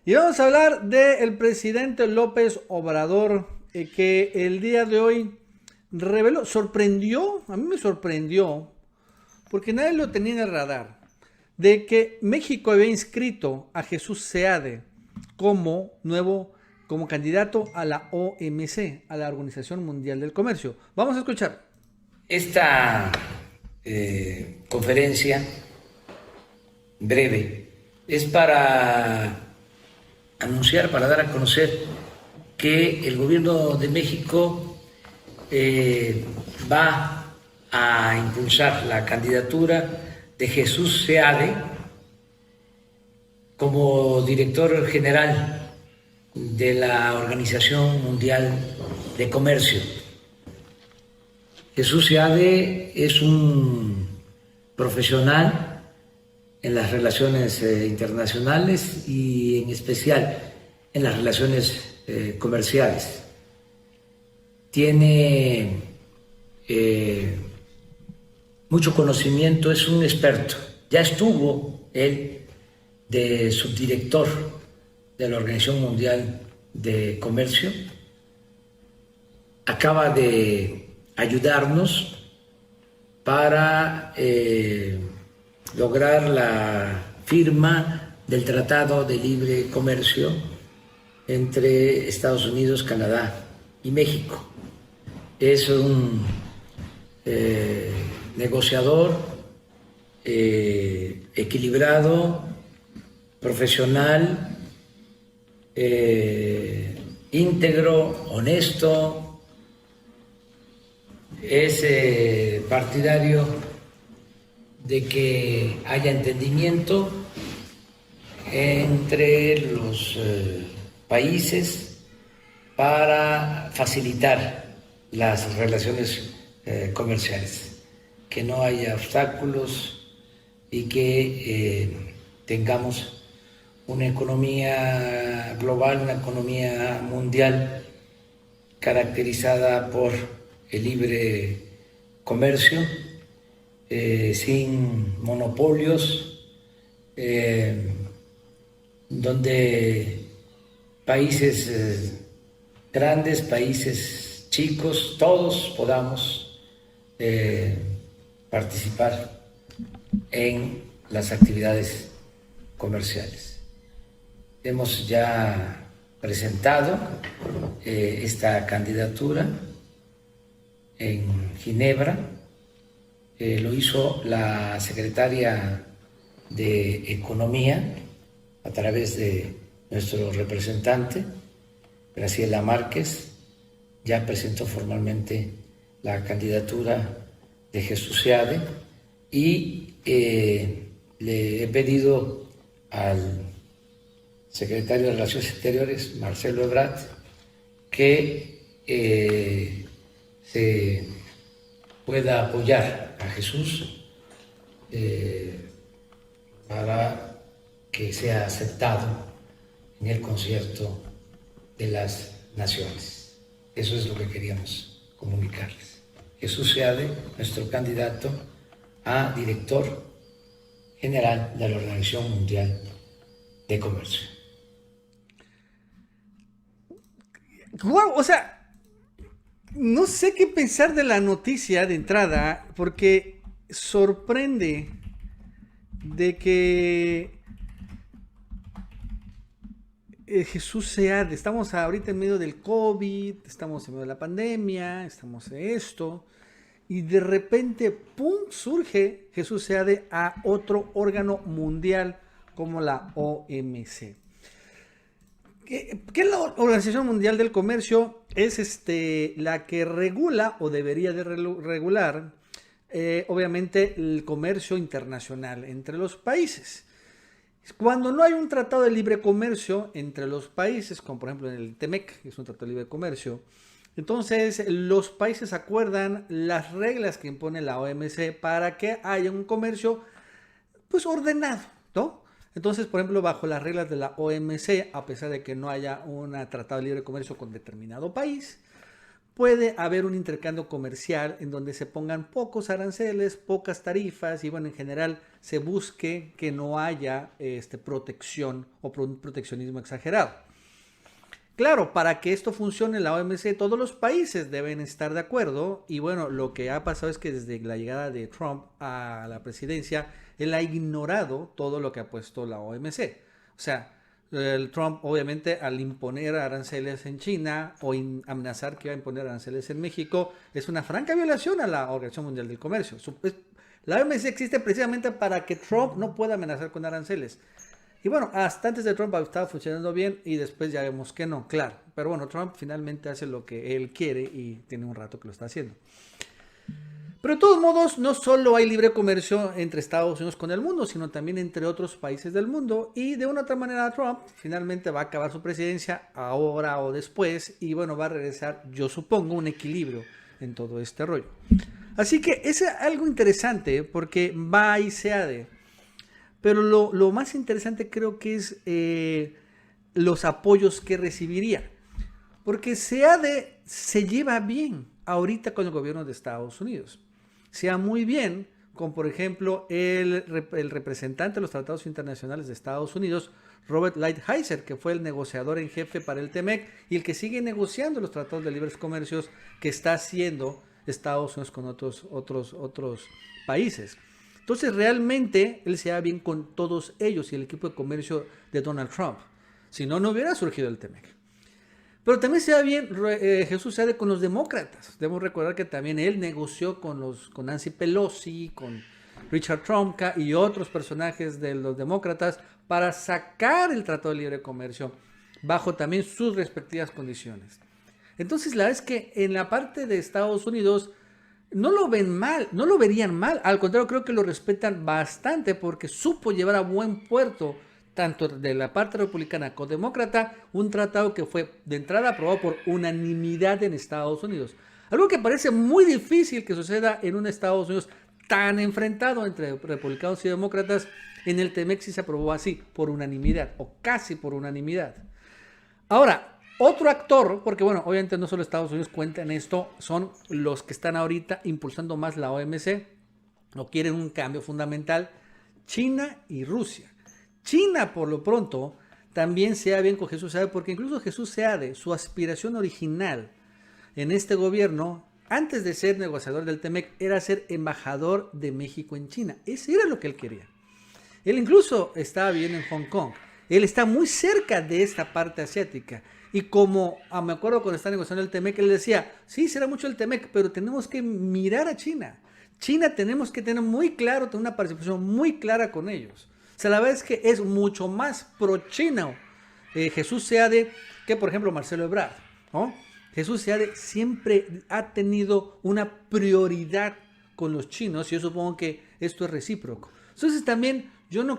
Y vamos a hablar del presidente López Obrador, que el día de hoy reveló, sorprendió, a mí me sorprendió, porque nadie lo tenía en el radar, de que México había inscrito a Jesús Seade como candidato a la OMC, a la Organización Mundial del Comercio. Vamos a escuchar. Esta conferencia breve es para anunciar, para dar a conocer que el gobierno de México va a impulsar la candidatura de Jesús Seade como director general de la Organización Mundial de Comercio. Jesús Seade es un profesional en las relaciones internacionales y en especial en las relaciones comerciales. Tiene mucho conocimiento, es un experto. Ya estuvo él de subdirector de la Organización Mundial de Comercio. Acaba de ayudarnos para lograr la firma del Tratado de Libre Comercio entre Estados Unidos, Canadá y México. Es un negociador equilibrado, profesional, íntegro, honesto. Es partidario de que haya entendimiento entre los países para facilitar las relaciones comerciales, que no haya obstáculos y que tengamos una economía global, una economía mundial caracterizada por el libre comercio, sin monopolios, donde países grandes, países chicos, todos podamos participar en las actividades comerciales. Hemos ya presentado esta candidatura en Ginebra. Lo hizo la secretaria de Economía a través de nuestro representante, Graciela Márquez. Ya presentó formalmente la candidatura de Jesús Seade y le he pedido al secretario de Relaciones Exteriores, Marcelo Ebrard, que se pueda apoyar a Jesús para que sea aceptado en el concierto de las naciones. Eso es lo que queríamos comunicarles. Jesús Seade, nuestro candidato a director general de la Organización Mundial de Comercio. Wow, o sea, no sé qué pensar de la noticia de entrada, porque sorprende de que Jesús Seade, estamos ahorita en medio del COVID, estamos en medio de la pandemia, estamos en esto, y de repente, ¡pum!, surge Jesús Seade a otro órgano mundial como la OMC. ¿Qué es la Organización Mundial del Comercio? Es la que regula o debería de regular, obviamente, el comercio internacional entre los países. Cuando no hay un tratado de libre comercio entre los países, como por ejemplo en el TEMEC, que es un tratado de libre comercio, entonces los países acuerdan las reglas que impone la OMC para que haya un comercio pues ordenado, ¿no? Entonces, por ejemplo, bajo las reglas de la OMC, a pesar de que no haya un tratado de libre comercio con determinado país, puede haber un intercambio comercial en donde se pongan pocos aranceles, pocas tarifas y bueno, en general se busque que no haya protección o un proteccionismo exagerado. Claro, para que esto funcione en la OMC, todos los países deben estar de acuerdo y bueno, lo que ha pasado es que desde la llegada de Trump a la presidencia, él ha ignorado todo lo que ha puesto la OMC. O sea, el Trump obviamente al imponer aranceles en China o amenazar que iba a imponer aranceles en México, es una franca violación a la Organización Mundial del Comercio. La OMC existe precisamente para que Trump no pueda amenazar con aranceles. Y bueno, hasta antes de Trump estaba funcionando bien y después ya vemos que no, claro. Pero bueno, Trump finalmente hace lo que él quiere y tiene un rato que lo está haciendo. Pero de todos modos, no solo hay libre comercio entre Estados Unidos con el mundo, sino también entre otros países del mundo. Y de una u otra manera Trump finalmente va a acabar su presidencia ahora o después. Y bueno, va a regresar, yo supongo, un equilibrio en todo este rollo. Así que es algo interesante porque va y se ha de. Pero lo más interesante creo que es los apoyos que recibiría. Porque SEADE se lleva bien ahorita con el gobierno de Estados Unidos. Se va muy bien con, por ejemplo, el representante de los tratados internacionales de Estados Unidos, Robert Lighthizer, que fue el negociador en jefe para el TEMEC y el que sigue negociando los tratados de libres comercios que está haciendo Estados Unidos con otros países. Entonces realmente él se va bien con todos ellos y el equipo de comercio de Donald Trump. Si no, no hubiera surgido el TEMEC. Pero también se va bien Jesús Seade con los demócratas. Debemos recordar que también él negoció con Nancy Pelosi, con Richard Trumka y otros personajes de los demócratas para sacar el Tratado de Libre Comercio bajo también sus respectivas condiciones. Entonces la verdad es que en la parte de Estados Unidos no lo ven mal, no lo verían mal, al contrario creo que lo respetan bastante porque supo llevar a buen puerto tanto de la parte republicana como demócrata un tratado que fue de entrada aprobado por unanimidad en Estados Unidos. Algo que parece muy difícil que suceda en un Estados Unidos tan enfrentado entre republicanos y demócratas. En el TEMEC sí se aprobó así, por unanimidad o casi por unanimidad. Ahora, otro actor, porque bueno, obviamente no solo Estados Unidos cuenta en esto, son los que están ahorita impulsando más la OMC, o quieren un cambio fundamental, China y Rusia. China, por lo pronto, también se va bien con Jesús Seade, porque incluso Jesús Seade, su aspiración original en este gobierno, antes de ser negociador del TEMEC, era ser embajador de México en China. Ese era lo que él quería. Él incluso estaba viviendo en Hong Kong. Él está muy cerca de esta parte asiática. Y como, me acuerdo cuando estaba negociando el TEMEC, él decía, sí, será mucho el TEMEC, pero tenemos que mirar a China. China tenemos que tener muy claro, tener una participación muy clara con ellos. O sea, la verdad es que es mucho más pro-chino Jesús Seade que, por ejemplo, Marcelo Ebrard, ¿no? Jesús Seade siempre ha tenido una prioridad con los chinos y yo supongo que esto es recíproco. Entonces también yo no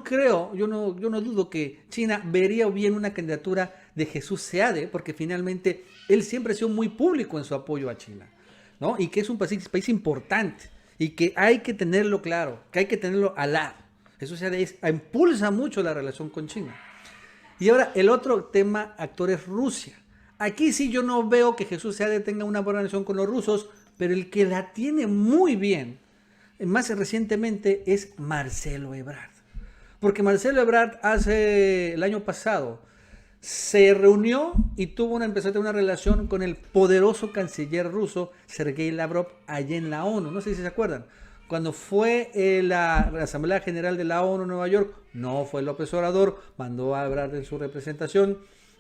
dudo que China vería bien una candidatura de Jesús Seade, porque finalmente él siempre ha sido muy público en su apoyo a China, ¿no? Y que es un país importante y que hay que tenerlo claro, que hay que tenerlo al lado. Jesús Seade impulsa mucho la relación con China. Y ahora el otro tema actor es Rusia. Aquí sí yo no veo que Jesús Seade tenga una buena relación con los rusos, pero el que la tiene muy bien, más recientemente, es Marcelo Ebrard. Porque Marcelo Ebrard el año pasado se reunió y empezó a tener una relación con el poderoso canciller ruso Sergei Lavrov allá en la ONU. No sé si se acuerdan. Cuando fue la Asamblea General de la ONU en Nueva York, no fue López Obrador, mandó a Ebrard en su representación.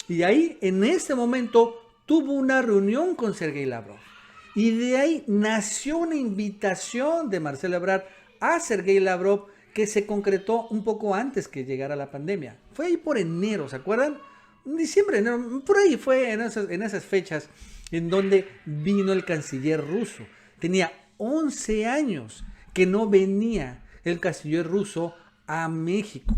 Y ahí, en ese momento, tuvo una reunión con Sergei Lavrov. Y de ahí nació una invitación de Marcelo Ebrard a Sergei Lavrov que se concretó un poco antes que llegara la pandemia. Fue ahí por enero, ¿se acuerdan? Diciembre, enero, por ahí fue en esas fechas en donde vino el canciller ruso. Tenía 11 años que no venía el canciller ruso a México.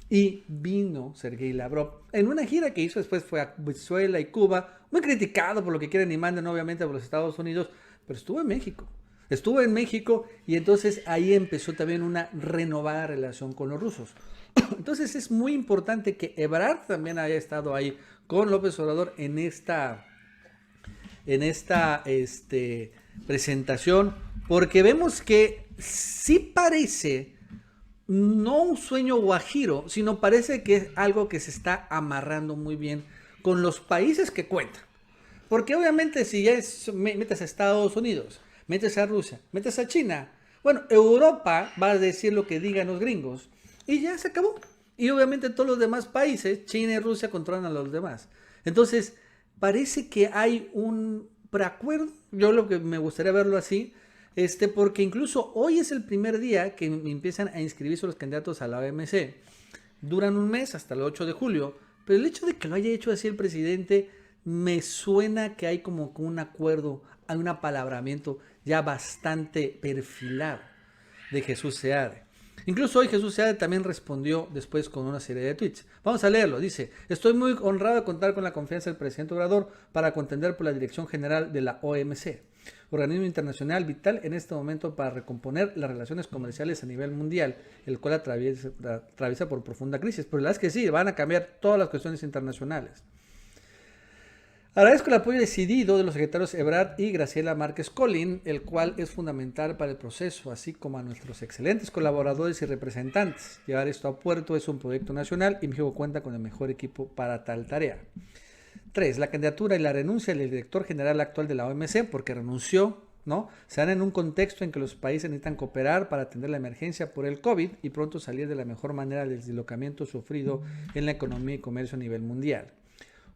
Y vino Sergei Lavrov en una gira que hizo, después fue a Venezuela y Cuba, muy criticado por lo que quieren y mandan obviamente por los Estados Unidos, pero estuvo en México. Estuvo en México y entonces ahí empezó también una renovada relación con los rusos. Entonces es muy importante que Ebrard también haya estado ahí con López Obrador en esta en esta presentación, porque vemos que sí parece no un sueño guajiro, sino parece que es algo que se está amarrando muy bien con los países que cuentan. Porque obviamente si ya metes a Estados Unidos, metes a Rusia, metes a China, bueno, Europa va a decir lo que digan los gringos y ya se acabó. Y obviamente todos los demás países, China y Rusia, controlan a los demás. Entonces, parece que hay un preacuerdo, yo lo que me gustaría verlo así, porque incluso hoy es el primer día que empiezan a inscribirse los candidatos a la OMC. Duran un mes hasta el 8 de julio, pero el hecho de que lo haya hecho así el presidente me suena que hay como un acuerdo, hay un apalabramiento ya bastante perfilado de Jesús Seade. Incluso hoy Jesús Seade también respondió después con una serie de tweets. Vamos a leerlo. Dice: estoy muy honrado de contar con la confianza del presidente Obrador para contender por la dirección general de la OMC, organismo internacional vital en este momento para recomponer las relaciones comerciales a nivel mundial, el cual atraviesa por profunda crisis. Pero la verdad es que sí, van a cambiar todas las cuestiones internacionales. Agradezco el apoyo decidido de los secretarios Ebrard y Graciela Márquez Colín, el cual es fundamental para el proceso, así como a nuestros excelentes colaboradores y representantes. Llevar esto a puerto es un proyecto nacional y México cuenta con el mejor equipo para tal tarea. 3. La candidatura y la renuncia del director general actual de la OMC, porque renunció, ¿no? Se dan en un contexto en que los países necesitan cooperar para atender la emergencia por el COVID y pronto salir de la mejor manera del deslocamiento sufrido en la economía y comercio a nivel mundial.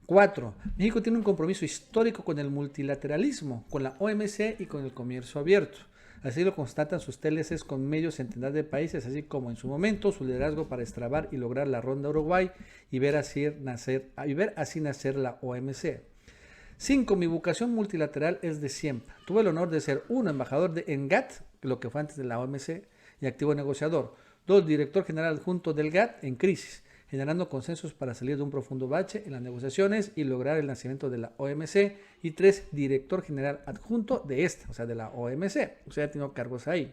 4. México tiene un compromiso histórico con el multilateralismo, con la OMC y con el comercio abierto. Así lo constatan sus TLCs con medio centenar de países, así como en su momento su liderazgo para destrabar y lograr la Ronda Uruguay y ver así nacer la OMC. 5. Mi vocación multilateral es de siempre. Tuve el honor de ser 1. Embajador en GATT, lo que fue antes de la OMC, y activo negociador. 2. Director general adjunto del GATT en crisis, generando consensos para salir de un profundo bache en las negociaciones y lograr el nacimiento de la OMC. Y 3, director general adjunto de esta, o sea, de la OMC. O sea, he tenido cargos ahí.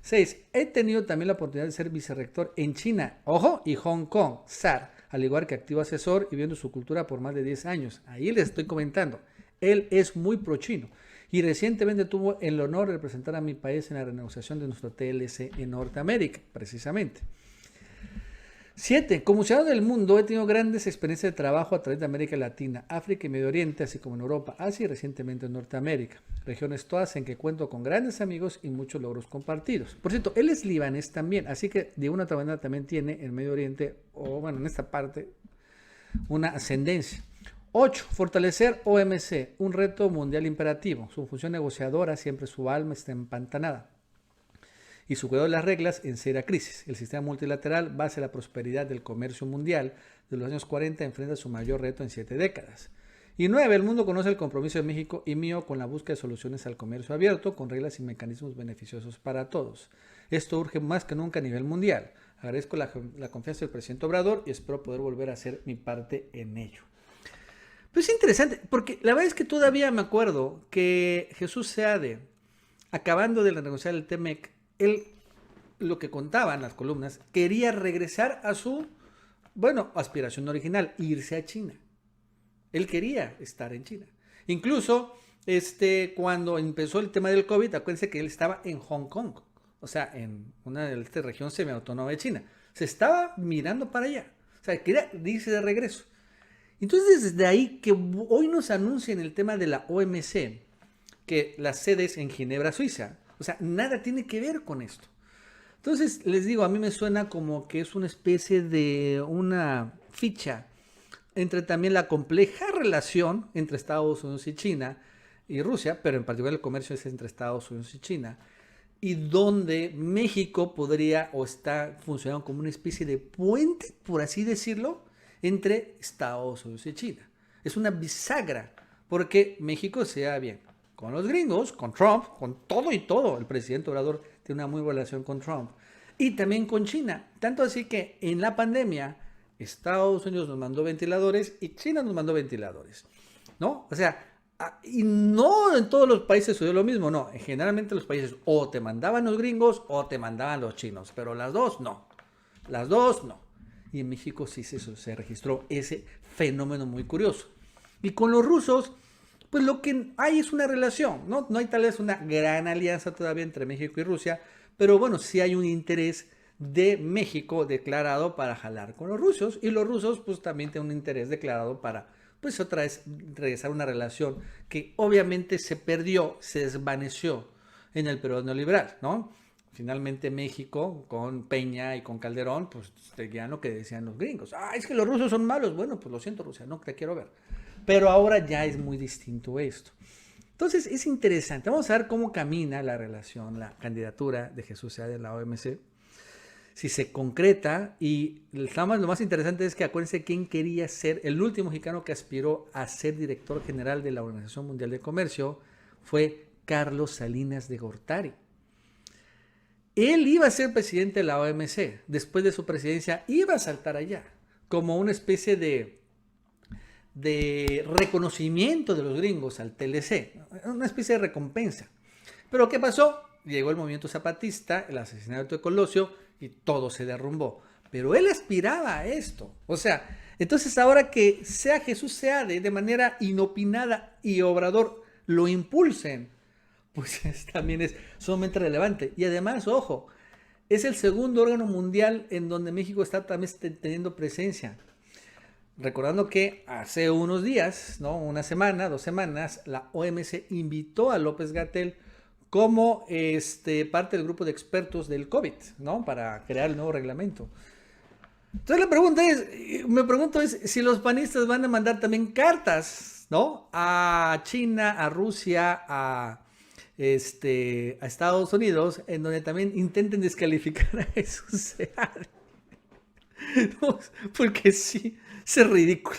6, he tenido también la oportunidad de ser vicerrector en China, ojo, y Hong Kong, SAR, al igual que activo asesor y viendo su cultura por más de 10 años. Ahí les estoy comentando, él es muy pro-chino. Y recientemente tuvo el honor de representar a mi país en la renegociación de nuestro TLC en Norteamérica, precisamente. 7. Como ciudadano del mundo he tenido grandes experiencias de trabajo a través de América Latina, África y Medio Oriente, así como en Europa, Asia y recientemente en Norteamérica. Regiones todas en que cuento con grandes amigos y muchos logros compartidos. Por cierto, él es libanés también, así que de una u otra manera también tiene en Medio Oriente, o bueno, en esta parte, una ascendencia. 8. Fortalecer OMC, un reto mundial imperativo. Su función negociadora, siempre su alma está empantanada. Y su cuidado de las reglas en seria crisis. El sistema multilateral, base a la prosperidad del comercio mundial de los años 40, enfrenta su mayor reto en 7 décadas. Y 9. El mundo conoce el compromiso de México y mío con la búsqueda de soluciones al comercio abierto, con reglas y mecanismos beneficiosos para todos. Esto urge más que nunca a nivel mundial. Agradezco la confianza del presidente Obrador y espero poder volver a hacer mi parte en ello. Pues es interesante, porque la verdad es que todavía me acuerdo que Jesús Seade, acabando de renegociar el TEMEC, él, lo que contaba en las columnas, quería regresar a su, aspiración original, irse a China. Él quería estar en China. Incluso, cuando empezó el tema del COVID, acuérdense que él estaba en Hong Kong, o sea, en una de esta región semiautónoma de China. Se estaba mirando para allá. O sea, quería irse de regreso. Entonces, desde ahí que hoy nos anuncian el tema de la OMC, que la sede es en Ginebra, Suiza. O sea, nada tiene que ver con esto. Entonces, les digo, a mí me suena como que es una especie de una ficha entre también la compleja relación entre Estados Unidos y China y Rusia, pero en particular el comercio es entre Estados Unidos y China, y donde México podría o está funcionando como una especie de puente, por así decirlo, entre Estados Unidos y China. Es una bisagra, porque México se da bien con los gringos, con Trump, con todo y todo. El presidente Obrador tiene una muy buena relación con Trump. Y también con China. Tanto así que en la pandemia, Estados Unidos nos mandó ventiladores y China nos mandó ventiladores, ¿no? O sea, y no en todos los países sucedió lo mismo, no. Generalmente los países o te mandaban los gringos o te mandaban los chinos, pero las dos no. Las dos no. Y en México sí se registró ese fenómeno muy curioso. Y con los rusos, pues lo que hay es una relación, ¿no? No hay tal vez una gran alianza todavía entre México y Rusia, pero bueno, sí hay un interés de México declarado para jalar con los rusos, y los rusos pues también tienen un interés declarado para pues otra vez regresar a una relación que obviamente se perdió, se desvaneció en el periodo neoliberal, ¿no? Finalmente México con Peña y con Calderón pues seguían lo que decían los gringos. Ah, es que los rusos son malos. Bueno, pues lo siento, Rusia, no te quiero ver. Pero ahora ya es muy distinto esto. Entonces es interesante. Vamos a ver cómo camina la relación, la candidatura de Jesús Seade en la OMC. Si se concreta, y lo más interesante es que acuérdense quién quería ser el último mexicano que aspiró a ser director general de la Organización Mundial de Comercio, fue Carlos Salinas de Gortari. Él iba a ser presidente de la OMC. Después de su presidencia iba a saltar allá como una especie de reconocimiento de los gringos al TLC, una especie de recompensa. Pero ¿qué pasó? Llegó el movimiento zapatista, el asesinato de Colosio y todo se derrumbó. Pero él aspiraba a esto. O sea, entonces ahora que sea Jesús Seade de manera inopinada y Obrador lo impulsen, pues también es sumamente relevante. Y además, ojo, es el segundo órgano mundial en donde México está también teniendo presencia. Recordando que hace unos días, ¿no? Una semana, 2 semanas, la OMC invitó a López-Gatell como parte del grupo de expertos del COVID, ¿no? Para crear el nuevo reglamento. Entonces la pregunta es, me pregunto es si los panistas van a mandar también cartas, ¿no? A China, a Rusia, a Estados Unidos, en donde también intenten descalificar a Jesús Seade. No, porque sí, es ridículo.